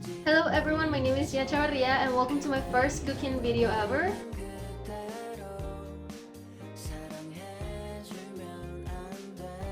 Hello everyone, my name is Gyna Echavarría and welcome to my first cooking video ever.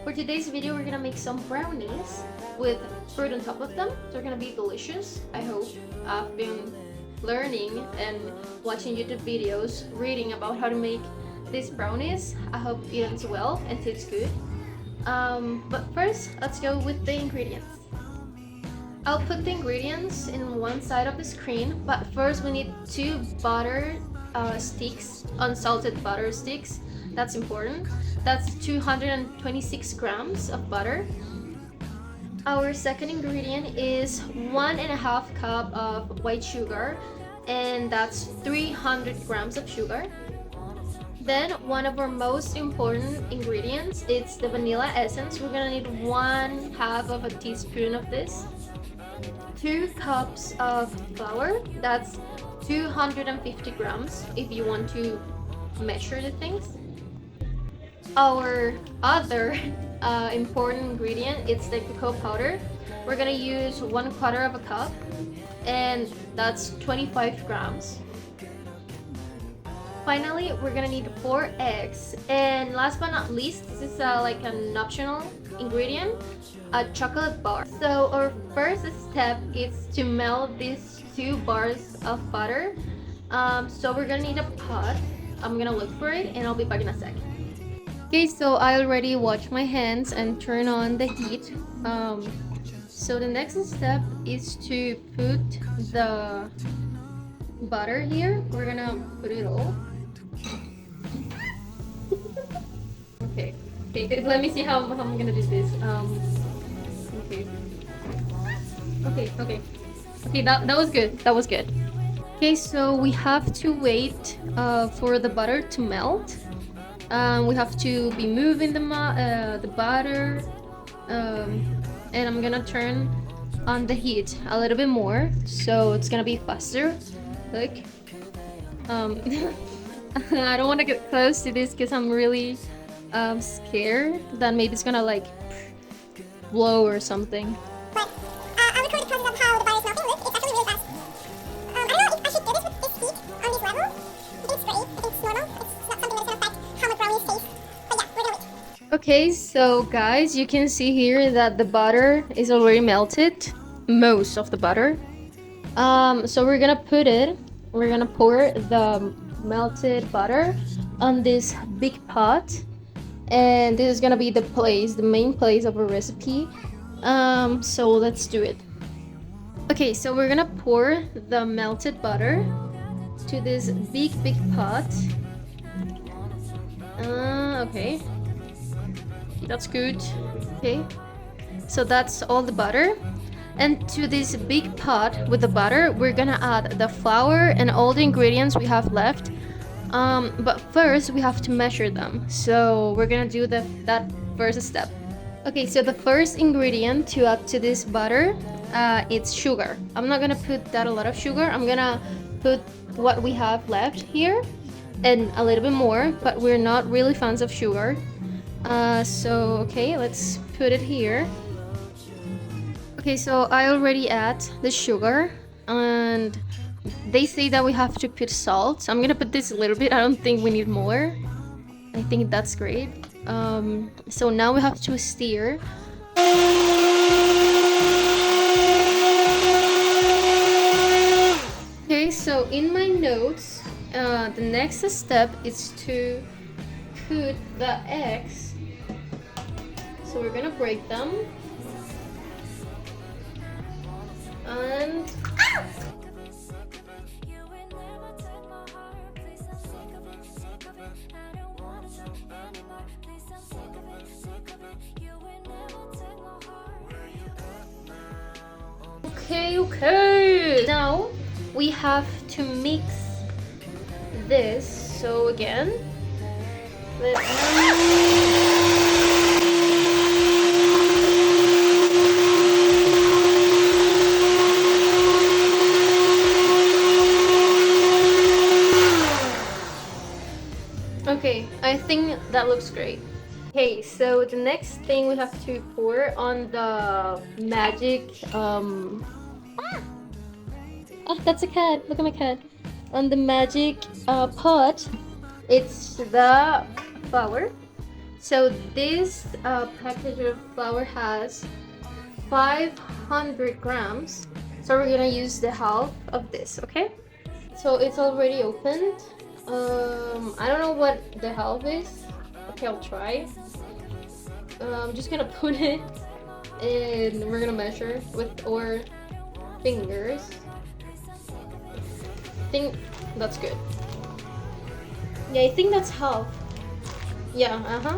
For today's video, we're gonna make some brownies with fruit on top of them. They're gonna be delicious, I hope. I've been learning and watching YouTube videos, reading about how to make these brownies. I hope it ends well and tastes good. But first, let's go with the ingredients. I'll put the ingredients in one side of the screen, but first we need 2 butter sticks, unsalted butter sticks. That's important. That's 226 grams of butter. Our second ingredient is 1.5 cup of white sugar, and that's 300 grams of sugar. Then one of our most important ingredients is the vanilla essence. We're gonna need 1/2 of a teaspoon of this. 2 cups of flour, that's 250 grams if you want to measure the things. Our other important ingredient is the cocoa powder. We're gonna use 1/4 of a cup, and that's 25 grams. Finally, we're gonna need 4 eggs, and last but not least, this is like an optional ingredient, a chocolate bar. So our first step is to melt these 2 bars of butter. So we're gonna need a pot. I'm gonna look for it and I'll be back in a sec. Okay, so I already washed my hands and turn on the heat. So the next step is to put the butter here. We're gonna put it all. Okay, let me see how I'm gonna do this. Okay, that was good. That was good. Okay, so we have to wait for the butter to melt. We have to be moving the butter, and I'm gonna turn on the heat a little bit more, so it's gonna be faster. Look, I don't want to get close to this because I'm really scared that maybe it's gonna like blow or something. But I'll record the process of how the butter is melting. Look, it's actually really fast. I don't know if I should do this with this heat on this level. I think it's great. I think it's normal. It's not something that's gonna affect how my brownies taste. But yeah, we're gonna wait. Okay, so guys, you can see here that the butter is already melted, most of the butter. So we're gonna pour the melted butter on this big pot, and this is gonna be the main place of a recipe. So let's do it. Okay, so we're gonna pour the melted butter to this big pot. Okay, that's good. Okay, so that's all the butter. And to this big pot with the butter, we're gonna add the flour and all the ingredients we have left. But first we have to measure them. So we're gonna do that first step. Okay, so the first ingredient to add to this butter, it's sugar. I'm not gonna put that a lot of sugar. I'm gonna put what we have left here and a little bit more, but we're not really fans of sugar. So okay, let's put it here. Okay, so I already add the sugar, and they say that we have to put salt. So I'm gonna put this a little bit. I don't think we need more. I think that's great. So now we have to stir. Okay, so in my notes, the next step is to put the eggs. So we're gonna break them. And okay. Now we have to mix this. So again, okay, I think that looks great. Okay, so the next thing we have to pour on the magic Oh, that's a cat. Look at my cat. On the magic pot, it's the flour. So this package of flour has 500 grams. So we're gonna use the half of this, okay? So it's already opened. I don't know what the half is. Okay, I'll try. I'm just gonna put it and we're gonna measure with our fingers. I think that's good. Yeah, I think that's half. Yeah,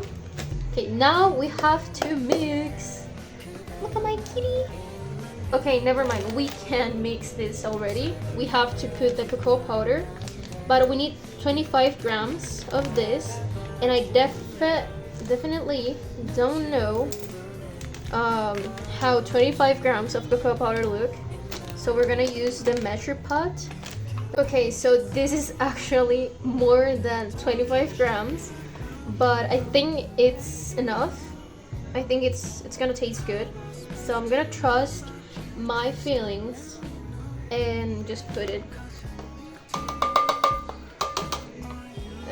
Okay, now we have to mix. Look at my kitty. Okay, never mind. We can mix this already. We have to put the cocoa powder, but we need 25 grams of this, and I definitely don't know how 25 grams of cocoa powder look. So we're gonna use the measure pot. Okay, so this is actually more than 25 grams, but I think it's enough. I think it's gonna taste good. So I'm gonna trust my feelings and just put it.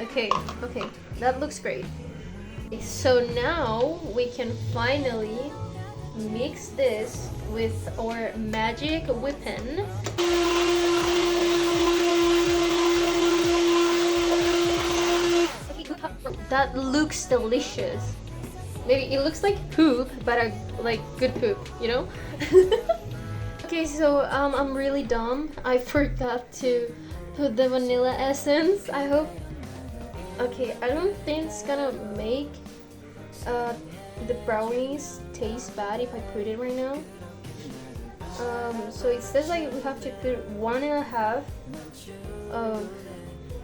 Okay, that looks great. So now we can finally mix this with our magic whipping. That looks delicious. Maybe it looks like poop, but like good poop, you know? Okay, so I'm really dumb. I forgot to put the vanilla essence. I hope. Okay, I don't think it's gonna make the brownies taste bad if I put it right now. So it says like we have to put 1.5 of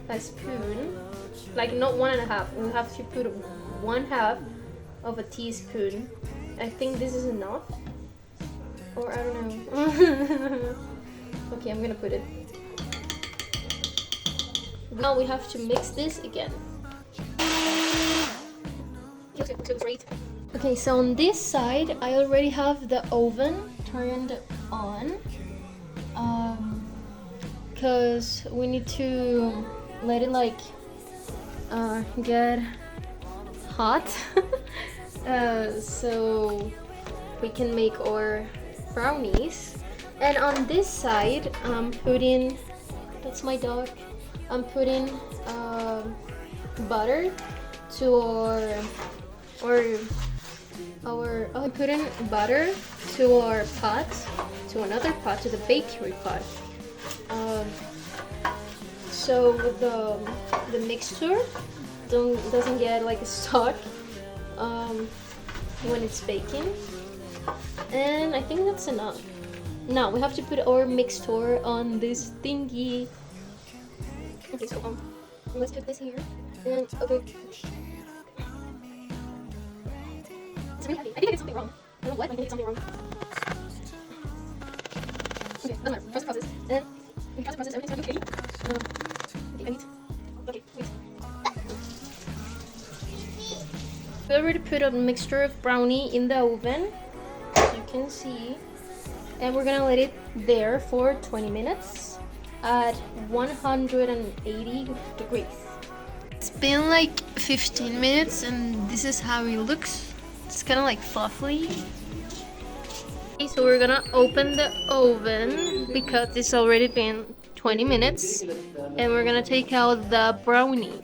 a spoon. Like not 1.5. We have to put 1/2 of a teaspoon. I think this is enough. Or I don't know. Okay, I'm gonna put it. Now we have to mix this again. Okay, so on this side, I already have the oven turned on. Because we need to let it like get hot. So we can make our brownies. And on this side, I'm putting, that's my dog, I'm putting butter to I'm putting butter to our pot, to another pot, to the bakery pot. So the mixture doesn't get like stuck when it's baking. And I think that's enough. Now we have to put our mixture on this thingy. Okay, so let's put this here. And okay. It's really heavy. I think I did something wrong. I don't know what, I did something wrong. Okay, doesn't matter. Trust the process. And we trust the process, everything's going okay. Okay, I need. Okay, wait. We already put a mixture of brownie in the oven, as you can see. And we're gonna let it there for 20 minutes at 180 degrees. It's been like 15 minutes and this is how it looks. It's kind of like fluffy. Okay, so we're gonna open the oven because it's already been 20 minutes and we're gonna take out the brownie.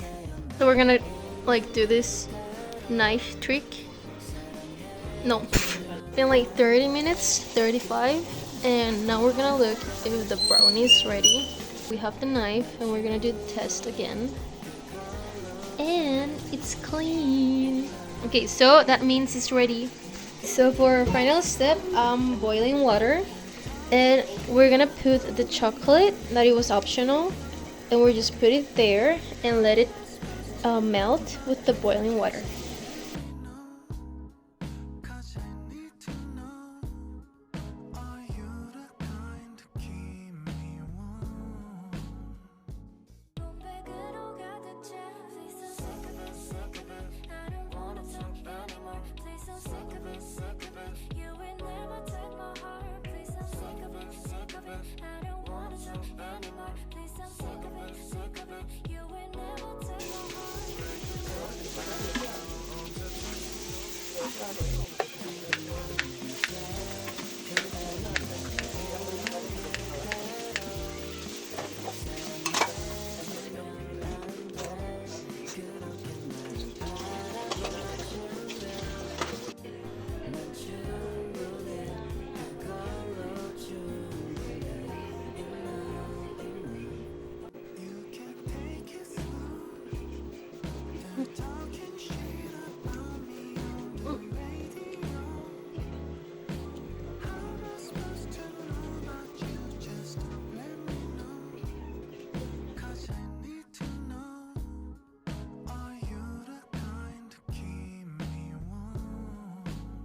So we're gonna like do this knife trick. No. Been like 30 minutes, 35, and now we're gonna look if the brownie is ready. We have the knife and we're gonna do the test again. And it's clean. Okay, so that means it's ready. So for our final step, I'm boiling water and we're gonna put the chocolate, that it was optional, and we'll just put it there and let it melt with the boiling water. You ain't never took my heart, please, I'm sick of it, sick of it. I don't wanna talk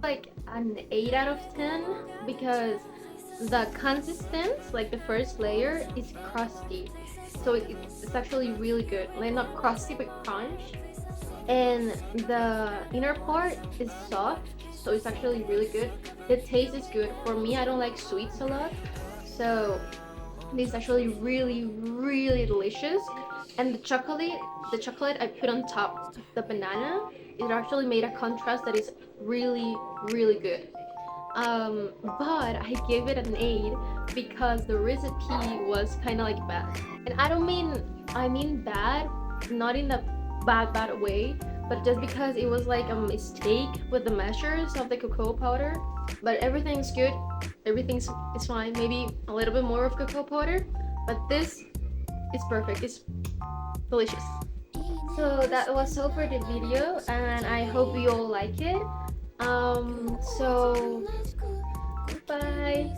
Like an 8 out of 10 because the consistency, like the first layer, is crusty. So it's actually really good. Like not crusty but crunch. And the inner part is soft, so it's actually really good. The taste is good. For me, I don't like sweets a lot. So this is actually really, really delicious. And the chocolate I put on top of the banana, it actually made a contrast that is really, really good. But I gave it an 8 because the recipe was kind of like bad. And I mean bad, not in a bad way, but just because it was like a mistake with the measures of the cocoa powder. But everything's good, everything's is fine. Maybe a little bit more of cocoa powder, but this is perfect. It's delicious. So that was all for the video, and I hope you all like it. So bye.